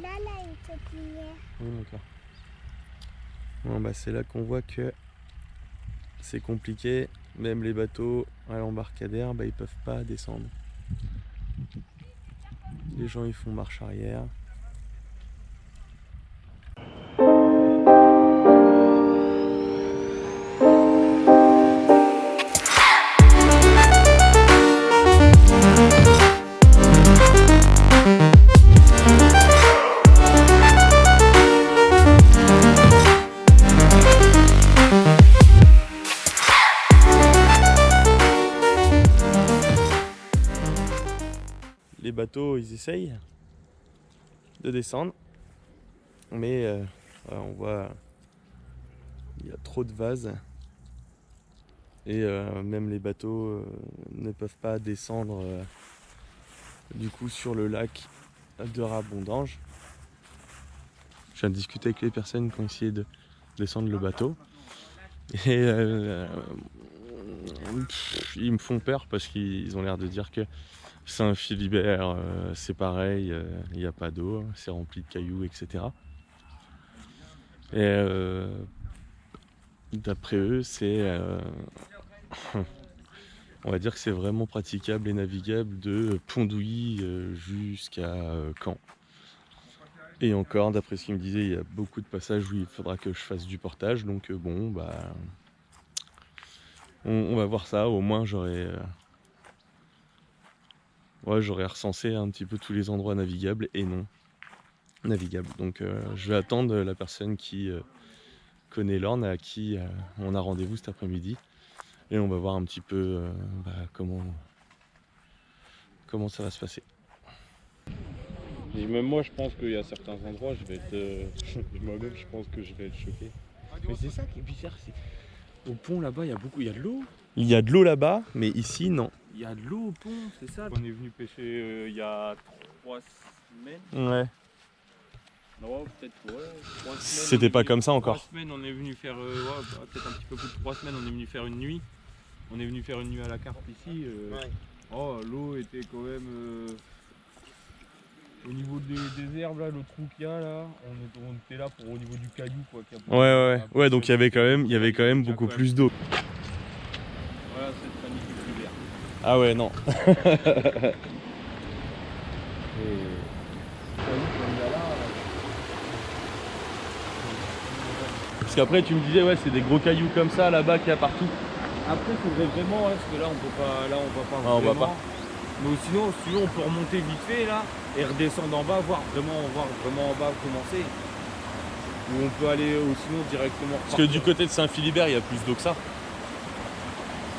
Là, une pépinière. Oui, d'accord. Bon, bah, c'est là qu'on voit que c'est compliqué. Même les bateaux à l'embarcadère, bah, ils peuvent pas descendre. Les gens ils font marche arrière. Les bateaux ils essayent de descendre, mais voilà, on voit il y a trop de vases et même les bateaux ne peuvent pas descendre du coup sur le lac de Rabondange. Je viens de discuter avec les personnes qui ont essayé de descendre le bateau et ils me font peur parce qu'ils ont l'air de dire que Saint-Philibert, c'est pareil, il n'y a pas d'eau, c'est rempli de cailloux, etc. Et d'après eux, c'est, on va dire que c'est vraiment praticable et navigable de Pondouilly jusqu'à Caen. Et encore, d'après ce qu'ils me disaient, il y a beaucoup de passages où il faudra que je fasse du portage, donc bon, bah, on va voir ça. Au moins, j'aurais recensé un petit peu tous les endroits navigables et non navigables. Donc je vais attendre la personne qui connaît l'Orne, à qui on a rendez-vous cet après-midi. Et on va voir un petit peu comment ça va se passer. Et même moi, je pense qu'il y a certains endroits, je vais être... moi-même, je pense que je vais être choqué. Mais c'est ça qui est bizarre, c'est... Au pont là-bas, il y a de l'eau. Il y a de l'eau là-bas, mais ici, non. Il y a de l'eau au pont, c'est ça. On est venu pêcher il y a 3 semaines. Ouais. Non, peut-être, ouais. 3 semaines. C'était pas comme ça encore. 3 semaines, on est venu faire... peut-être un petit peu plus de 3 semaines, on est venu faire une nuit. On est venu faire une nuit à la Carpe ici. Ouais. Oh, l'eau était quand même... Au niveau des herbes là, le trou qu'il y a là, on était là pour au niveau du caillou quoi. Ouais, donc il y avait quand même beaucoup plus d'eau. Voilà, cette magnifique rivière. Ah ouais, non. Parce qu'après tu me disais ouais c'est des gros cailloux comme ça là-bas qu'il y a partout. Après il faudrait vraiment, parce que là on peut pas, on va pas. Ah, on va pas. Mais sinon, si tu veux, on peut remonter vite fait là et redescendre en bas, voir vraiment en bas commencer. Ou on peut aller sinon directement. Parce que du côté de Saint-Philibert il y a plus d'eau que ça.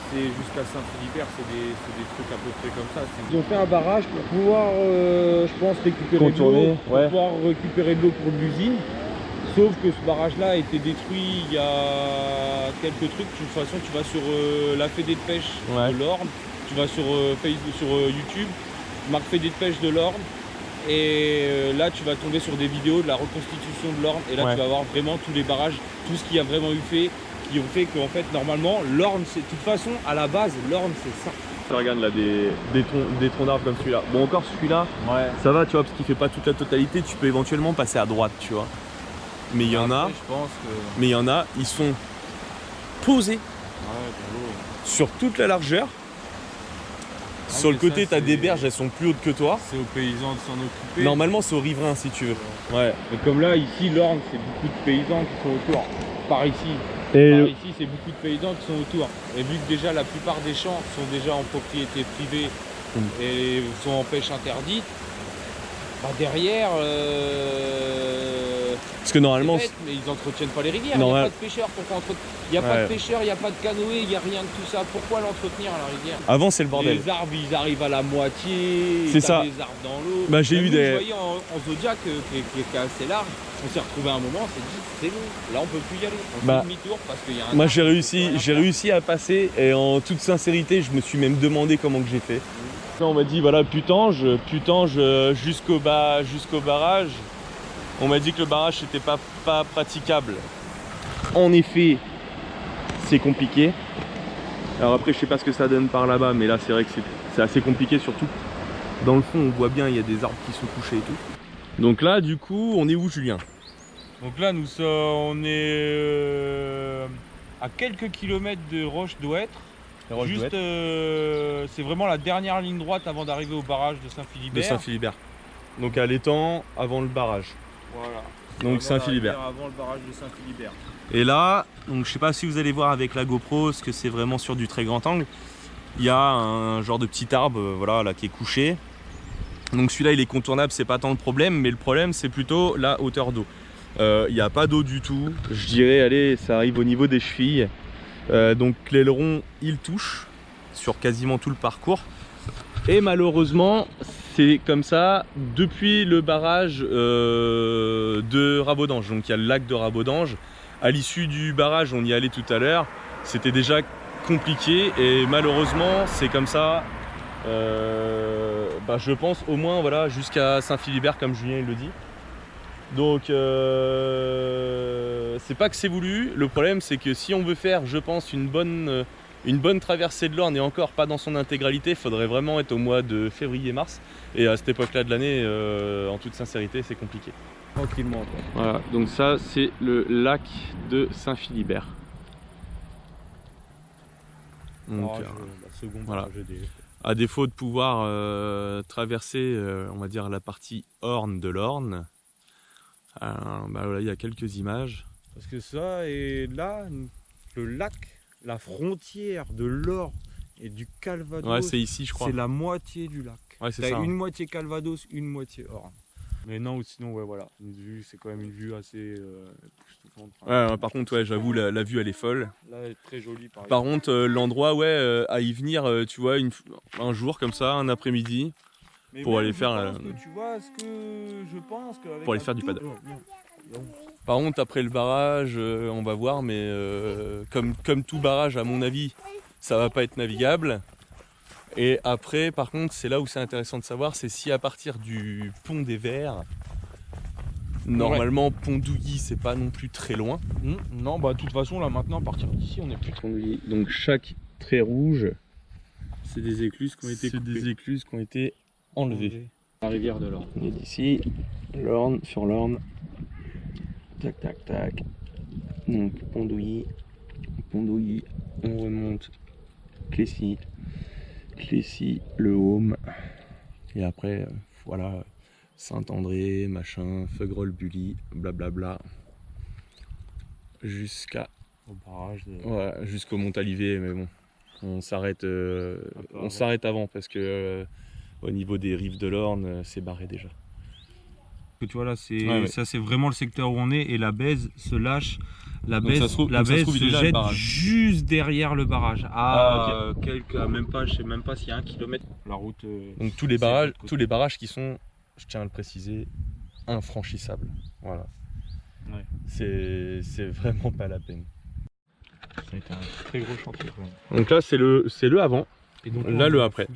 C'est jusqu'à Saint-Philibert, c'est des trucs à peu près comme ça. Ils ont fait un barrage pour pouvoir, je pense, récupérer de l'eau, pour pouvoir récupérer de l'eau pour l'usine. Sauf que ce barrage-là a été détruit il y a quelques trucs. De toute façon, tu vas sur la Fédé de pêche de l'Orne, tu vas sur Facebook, sur YouTube, marque Fédé de pêche de l'Orne, et là tu vas tomber sur des vidéos de la reconstitution de l'Orne, et là tu vas voir vraiment tous les barrages, tout ce qu'il y a vraiment eu fait, qui ont fait qu'en fait normalement l'Orne, c'est de toute façon à la base l'Orne c'est ça. Regarde là des troncs d'arbres comme celui-là. Bon encore celui-là, ça va tu vois parce qu'il fait pas toute la totalité, tu peux éventuellement passer à droite tu vois. Mais il y en a, je pense que... mais il y en a, ils sont posés sur toute la largeur. Sur le côté, tu as des berges, elles sont plus hautes que toi. C'est aux paysans de s'en occuper. Normalement, c'est aux riverains si tu veux. Ouais. Et comme là, ici, l'Orne, c'est beaucoup de paysans qui sont autour. Par ici. Ici, c'est beaucoup de paysans qui sont autour. Et vu que déjà la plupart des champs sont déjà en propriété privée et sont en pêche interdite, bah derrière. Parce que normalement. Bête, mais ils entretiennent pas les rivières. Il n'y a pas de pêcheurs. Pourquoi il n'y a pas de pêcheurs, il n'y a pas de canoë, il n'y a rien de tout ça. Pourquoi l'entretenir à la rivière? Avant, c'est le bordel. Les arbres, ils arrivent à la moitié. C'est ça. Les arbres dans l'eau. Bah, j'ai eu des. Vous voyez en Zodiac qui est assez large. On s'est retrouvé à un moment, on s'est dit c'est bon. Là, on peut plus y aller. On fait demi-tour parce qu'il y a un. Moi, j'ai réussi à passer et en toute sincérité, je me suis même demandé comment que j'ai fait. Là, on m'a dit voilà Putange jusqu'au barrage. On m'a dit que le barrage n'était pas praticable. En effet, c'est compliqué. Alors après, je sais pas ce que ça donne par là-bas, mais là, c'est vrai que c'est assez compliqué, surtout dans le fond, on voit bien, il y a des arbres qui sont couchés et tout. Donc là, du coup, on est où, Julien? Donc là, on est à quelques kilomètres de Roche-Douêtre. Juste, c'est vraiment la dernière ligne droite avant d'arriver au barrage de Saint-Philibert. De Saint-Philibert. Donc à l'étang, avant le barrage. Voilà. Donc Saint-Philibert. Avant le barrage de Saint-Philibert. Et là, donc je sais pas si vous allez voir avec la GoPro, parce que c'est vraiment sur du très grand angle. Il y a un genre de petit arbre, voilà, là qui est couché. Donc celui-là, il est contournable, c'est pas tant le problème, mais le problème, c'est plutôt la hauteur d'eau. Il n'y a pas d'eau du tout. Je dirais, allez, ça arrive au niveau des chevilles. Donc l'aileron, il touche sur quasiment tout le parcours. Et malheureusement, c'est comme ça depuis le barrage de Rabodange. Donc il y a le lac de Rabodange. À l'issue du barrage, on y allait tout à l'heure. C'était déjà compliqué et malheureusement, c'est comme ça. Je pense au moins voilà, jusqu'à Saint-Philibert, comme Julien il le dit. Donc c'est pas que c'est voulu. Le problème, c'est que si on veut faire, je pense, une bonne traversée de l'Orne et encore pas dans son intégralité, il faudrait vraiment être au mois de février-mars. Et à cette époque-là de l'année, en toute sincérité, c'est compliqué. Tranquillement, quoi. Voilà, donc ça c'est le lac de Saint-Philibert. Donc, voilà. À défaut de pouvoir traverser, on va dire, la partie Orne de l'Orne, voilà, il y a quelques images. Parce que ça, et là, le lac, la frontière de l'Orne et du Calvados, ouais, c'est ici, je crois. C'est la moitié du lac. Ouais, c'est ça. ça. Une moitié Calvados, une moitié Orne. Mais non, sinon, ouais, voilà, une vue, c'est quand même une vue assez époustouflante. Ouais, par contre, ouais, j'avoue, la vue, elle est folle. Là, elle est très jolie. Par contre, l'endroit, ouais, à y venir, tu vois, un jour comme ça, un après-midi, pour aller faire. Tu vois, je pense que pour aller faire du paddle. Par contre, après le barrage, on va voir, mais comme tout barrage, à mon avis, ça va pas être navigable. Et après, par contre, c'est là où c'est intéressant de savoir, c'est si à partir du pont des Verts, normalement, Pont d'Ouilly, c'est pas non plus très loin. Non, bah de toute façon, là maintenant, à partir d'ici, on est plus trop. Donc chaque trait rouge, c'est des écluses qui ont été coupées. Des écluses qui ont été enlevées. La rivière de l'Orne. On est d'ici, l'Orne sur l'Orne. Tac, tac, tac. Donc Pont d'Ouilly, on remonte Clécy, le Haume. Et après, voilà, Saint-André, machin, Feugerolles-Bully, blablabla. Jusqu'à au barrage de... ouais, jusqu'au Montalivet, mais bon, on s'arrête avant parce que au niveau des rives de l'Orne, c'est barré déjà. Tu vois là, ça c'est vraiment le secteur où on est et la Bèze se lâche. La Bèze se jette juste derrière le barrage. Même pas, je sais même pas s'il y a 1 kilomètre. La route. Donc tous les barrages qui sont, je tiens à le préciser, infranchissables. Voilà. Ouais. C'est vraiment pas la peine. Ça a été un très gros chantier. Donc là c'est le avant. Et donc là le après.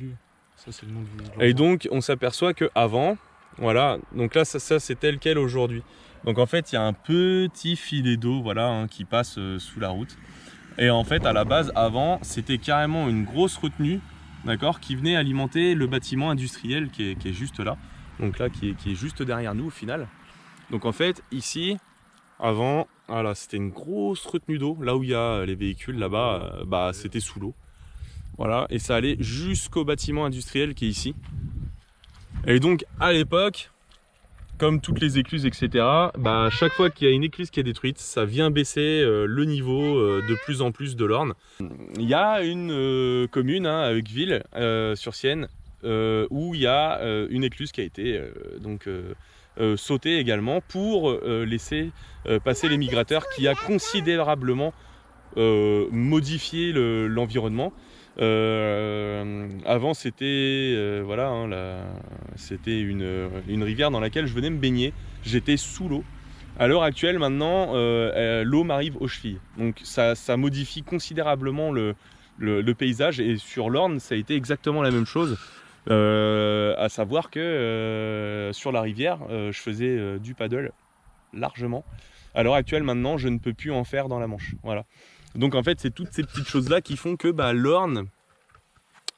Ça c'est le nom du. Et donc on s'aperçoit que avant, voilà, donc là ça c'est tel quel aujourd'hui. Donc en fait il y a un petit filet d'eau, voilà, qui passe sous la route. Et en fait à la base avant c'était carrément une grosse retenue, d'accord, qui venait alimenter le bâtiment industriel qui est juste là. Donc là qui est juste derrière nous au final. Donc en fait ici avant, voilà, c'était une grosse retenue d'eau. Là où il y a les véhicules là-bas, c'était sous l'eau. Voilà, et ça allait jusqu'au bâtiment industriel qui est ici. Et donc à l'époque, comme toutes les écluses, etc., chaque fois qu'il y a une écluse qui est détruite, ça vient baisser le niveau de plus en plus de l'Orne. Il y a une commune, à Hugueville, sur Sienne, où il y a une écluse qui a été sautée également pour laisser passer les migrateurs, qui a considérablement modifié l'environnement. Avant c'était c'était une rivière dans laquelle je venais me baigner, j'étais sous l'eau. À l'heure actuelle maintenant l'eau m'arrive aux chevilles, donc ça modifie considérablement le paysage. Et sur l'Orne ça a été exactement la même chose, à savoir que sur la rivière je faisais du paddle largement. À l'heure actuelle maintenant je ne peux plus en faire dans la Manche, voilà. Donc en fait c'est toutes ces petites choses là qui font que l'Orne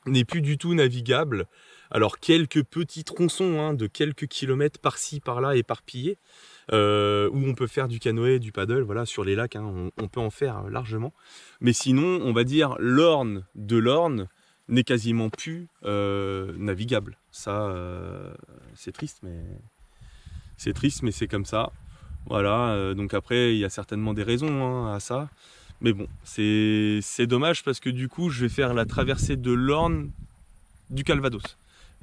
n'est plus du tout navigable Alors quelques petits tronçons hein, de quelques kilomètres par-ci, par-là, éparpillés, où on peut faire du canoë, du paddle, voilà, sur les lacs, hein, on peut en faire largement. Mais sinon, on va dire, l'Orne de l'Orne n'est quasiment plus navigable. Ça, c'est triste, mais c'est comme ça. Voilà, donc après, il y a certainement des raisons hein, à ça. Mais bon, c'est dommage parce que du coup, je vais faire la traversée de l'Orne du Calvados.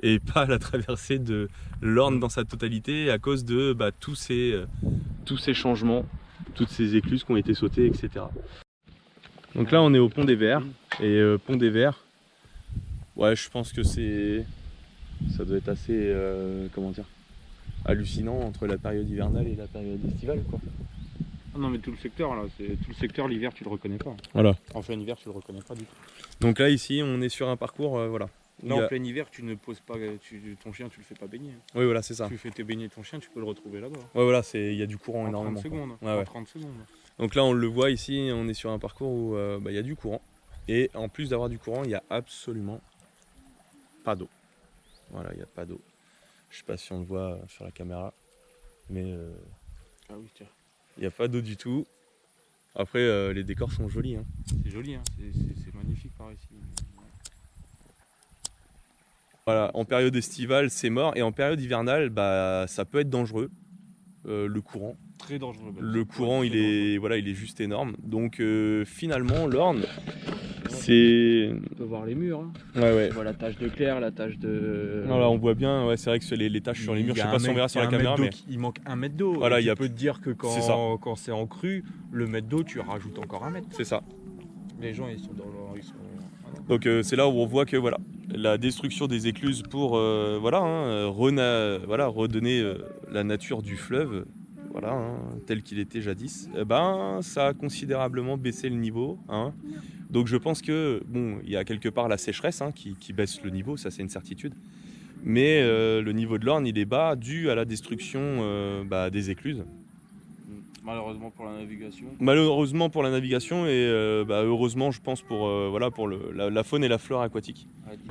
Et pas la traversée de l'Orne dans sa totalité à cause de tous ces changements, toutes ces écluses qui ont été sautées, etc. Donc là, on est au Pont des Verts. Et Pont des Verts, ouais, je pense que ça doit être assez, comment dire, hallucinant entre la période hivernale et la période estivale, quoi. Ah non mais tout le secteur là, tout le secteur l'hiver tu le reconnais pas. Voilà. En plein hiver tu le reconnais pas du tout. Donc là ici on est sur un parcours, voilà. Là en plein hiver tu ne poses pas, ton chien tu le fais pas baigner. Oui voilà c'est ça. Tu fais baigner ton chien, tu peux le retrouver là-bas. Ouais voilà, il y a du courant en énormément. 30 secondes. Ouais, ouais. 30 secondes. Donc là on le voit ici, on est sur un parcours où il y a du courant. Et en plus d'avoir du courant, il n'y a absolument pas d'eau. Voilà, il n'y a pas d'eau. Je sais pas si on le voit sur la caméra. Mais ah oui tiens. Il n'y a pas d'eau du tout. Après, les décors sont jolis. Hein. C'est joli, hein. C'est magnifique par ici. Voilà, en période estivale, c'est mort. Et en période hivernale, ça peut être dangereux. Le courant. Très dangereux. Le courant, il est juste énorme. Donc finalement, l'Orne, c'est... On peut voir les murs. Hein. Ouais. On voit la tache de clair, la tache de... Voilà, on voit bien, ouais, c'est vrai que les taches sur les murs, je sais pas si on verra sur la caméra, mais... Il manque 1 mètre d'eau. Voilà, tu peux te dire que quand c'est en crue, le mètre d'eau, tu rajoutes encore 1 mètre. C'est ça. Les gens, ils sont dans leur... Donc c'est là où on voit que voilà, la destruction des écluses pour redonner la nature du fleuve, voilà, hein, tel qu'il était jadis, ça a considérablement baissé le niveau. Hein. Donc je pense que bon, il y a quelque part la sécheresse hein, qui baisse le niveau, ça c'est une certitude. Mais le niveau de l'Orne il est bas dû à la destruction des écluses. Malheureusement pour la navigation. Malheureusement pour la navigation et heureusement je pense pour la faune et la flore aquatique.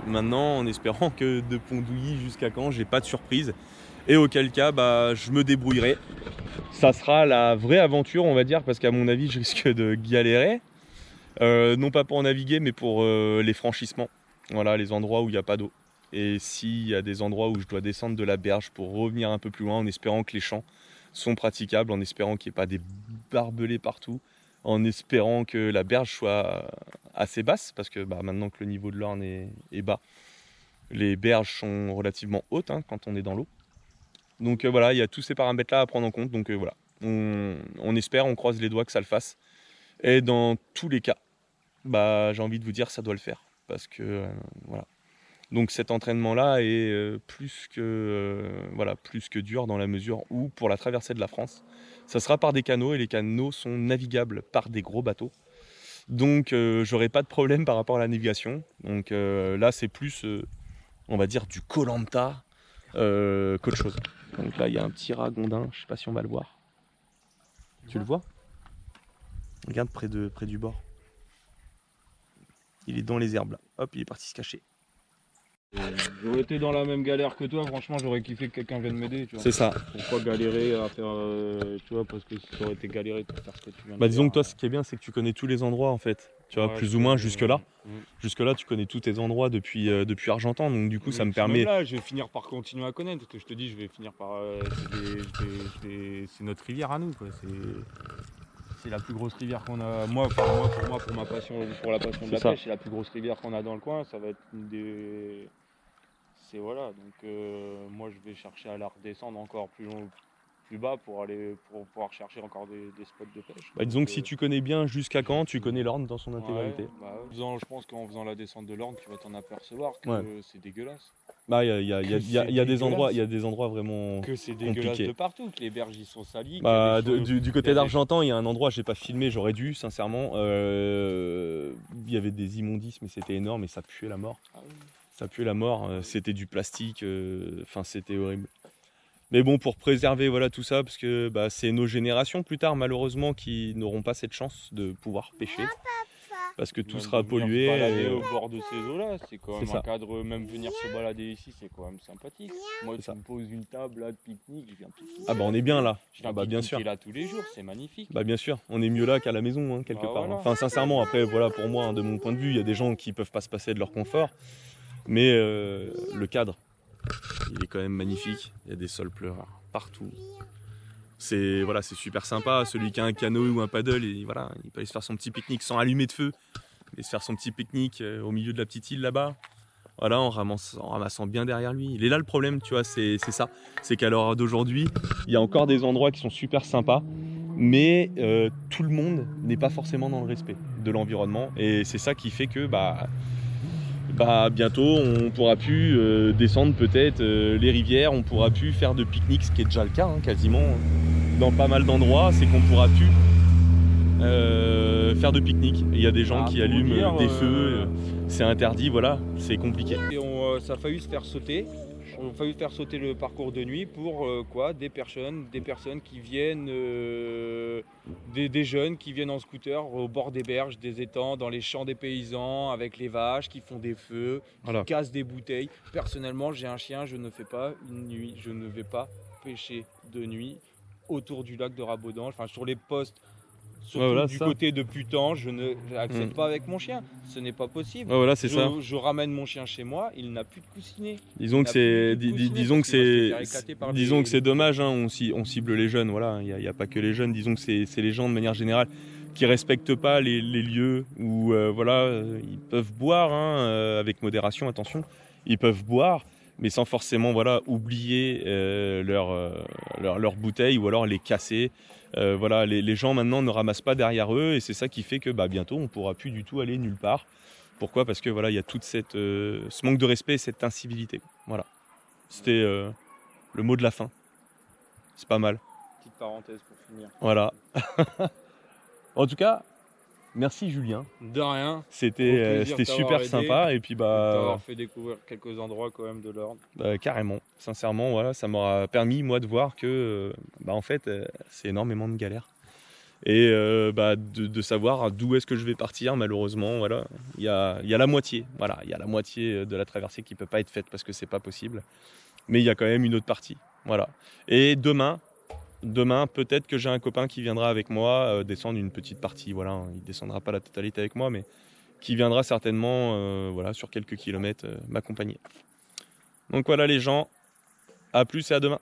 Maintenant en espérant que de Pont-d'Ouilly jusqu'à Caen j'ai pas de surprise et auquel cas je me débrouillerai. Ça sera la vraie aventure on va dire parce qu'à mon avis je risque de galérer. Non pas pour naviguer mais pour les franchissements. Voilà les endroits où il n'y a pas d'eau. Et s'il y a des endroits où je dois descendre de la berge pour revenir un peu plus loin en espérant que les champs sont praticables, en espérant qu'il n'y ait pas des barbelés partout, en espérant que la berge soit assez basse, parce que maintenant que le niveau de l'Orne est bas, les berges sont relativement hautes hein, quand on est dans l'eau. Donc voilà, il y a tous ces paramètres-là à prendre en compte, donc voilà, on espère, on croise les doigts que ça le fasse. Et dans tous les cas, j'ai envie de vous dire ça doit le faire, parce que voilà. Donc cet entraînement-là est plus que dur dans la mesure où, pour la traversée de la France, ça sera par des canaux et les canaux sont navigables par des gros bateaux. Donc j'aurai pas de problème par rapport à la navigation. Donc là c'est plus, on va dire, du Koh-Lanta qu'autre chose. Donc là il y a un petit ragondin, je sais pas si on va le voir. Tu le vois? Regarde près du bord. Il est dans les herbes là. Hop, il est parti se cacher. J'aurais été dans la même galère que toi, franchement j'aurais kiffé que quelqu'un vienne m'aider. C'est ça. Pourquoi galérer à faire, tu vois, parce que ça aurait été galéré de faire ce que tu viens de faire. Disons que toi ce qui est bien c'est que tu connais tous les endroits en fait. Tu vois, plus ou moins jusque là. Jusque là tu connais tous tes endroits depuis Argentan, donc du coup ça me permet... Là je vais finir par continuer à connaître, parce que je te dis je vais finir par... c'est notre rivière à nous quoi. C'est la plus grosse rivière qu'on a, pour ma passion, pour la passion de la pêche, c'est la plus grosse rivière qu'on a dans le coin, ça va être une des... C'est voilà, donc moi je vais chercher à la redescendre encore plus bas pour pouvoir chercher encore des spots de pêche. Disons que si tu connais bien jusqu'à Caen, tu connais l'Orne dans son intégralité. Je pense qu'en faisant la descente de l'Orne, tu vas t'en apercevoir que c'est dégueulasse. Il y a des endroits vraiment que c'est dégueulasse de partout, que les berges y sont salies. Du côté d'Argentan, il y a un endroit, j'ai pas filmé, j'aurais dû, sincèrement. Il y avait des immondices, mais c'était énorme et ça puait la mort. Ah oui. Ça puait la mort, c'était du plastique, c'était horrible. Mais bon, pour préserver tout ça, parce que c'est nos générations plus tard, malheureusement, qui n'auront pas cette chance de pouvoir pêcher. parce que tout Même sera de venir pollué. se balader au bord de ces eaux-là, c'est quand même C'est ça. un cadre, même venir se balader ici, c'est quand même sympathique. Moi, C'est tu ça. me poses une table là de pique-nique, je viens pique-niquer. Ah bah on est bien là. Je viens Ah bah bien sûr. pique-niquer là tous les jours, c'est magnifique. Bah bien sûr, on est mieux là qu'à la maison, hein, quelque Bah part. voilà. Enfin sincèrement, après voilà, pour moi, hein, de mon point de vue, il y a des gens qui peuvent pas se passer de leur confort, mais le cadre, il est quand même magnifique. Il y a des sols pleureurs partout. C'est voilà, c'est super sympa. Celui qui a un canot ou un paddle, voilà, il peut aller se faire son petit pique-nique sans allumer de feu, et se faire son petit pique-nique au milieu de la petite île là-bas. Voilà, en ramassant bien derrière lui. Il est là le problème, tu vois, c'est ça. C'est qu'à l'heure d'aujourd'hui, il y a encore des endroits qui sont super sympas, mais tout le monde n'est pas forcément dans le respect de l'environnement. Et c'est ça qui fait que bientôt on pourra plus descendre peut-être les rivières, on pourra plus faire de pique-nique, ce qui est déjà le cas hein, quasiment dans pas mal d'endroits, c'est qu'on pourra plus faire de pique-nique. Il y a des gens qui allument des feux, c'est interdit, voilà, c'est compliqué. Et ça a failli se faire sauter. On a failli faire sauter le parcours de nuit pour quoi? Des personnes qui viennent, des jeunes qui viennent en scooter au bord des berges, des étangs, dans les champs des paysans, avec les vaches, qui font des feux, qui cassent des bouteilles. Personnellement, j'ai un chien, je ne fais pas une nuit, je ne vais pas pêcher de nuit autour du lac de Rabodange, enfin sur les postes. Surtout voilà, du côté de Putange, je ne l'accepte pas avec mon chien. Ce n'est pas possible. Voilà, c'est ça. Je ramène mon chien chez moi, il n'a plus de coussinet. Disons que c'est dommage, hein, on cible les jeunes, voilà, il n'y a pas que les jeunes, disons que c'est les gens de manière générale qui respectent pas les lieux où ils peuvent boire hein, avec modération, attention, ils peuvent boire, mais sans forcément oublier leur bouteille ou alors les casser. Les gens maintenant ne ramassent pas derrière eux et c'est ça qui fait que bientôt on ne pourra plus du tout aller nulle part. Pourquoi? Parce que il y a toute ce manque de respect et cette incivilité. Voilà. C'était le mot de la fin. C'est pas mal. Petite parenthèse pour finir. Voilà. En tout cas, merci Julien. De rien. C'était super sympa et puis d'avoir fait découvrir quelques endroits quand même de l'Orne. Carrément. Sincèrement, voilà, ça m'aura permis moi de voir que en fait c'est énormément de galères. Et de savoir d'où est-ce que je vais partir, malheureusement, voilà, il y a la moitié, voilà, il y a la moitié de la traversée qui peut pas être faite parce que c'est pas possible, mais il y a quand même une autre partie, voilà. Et demain peut-être que j'ai un copain qui viendra avec moi descendre une petite partie, voilà, il descendra pas la totalité avec moi, mais qui viendra certainement, sur quelques kilomètres m'accompagner. Donc voilà les gens, à plus et à demain.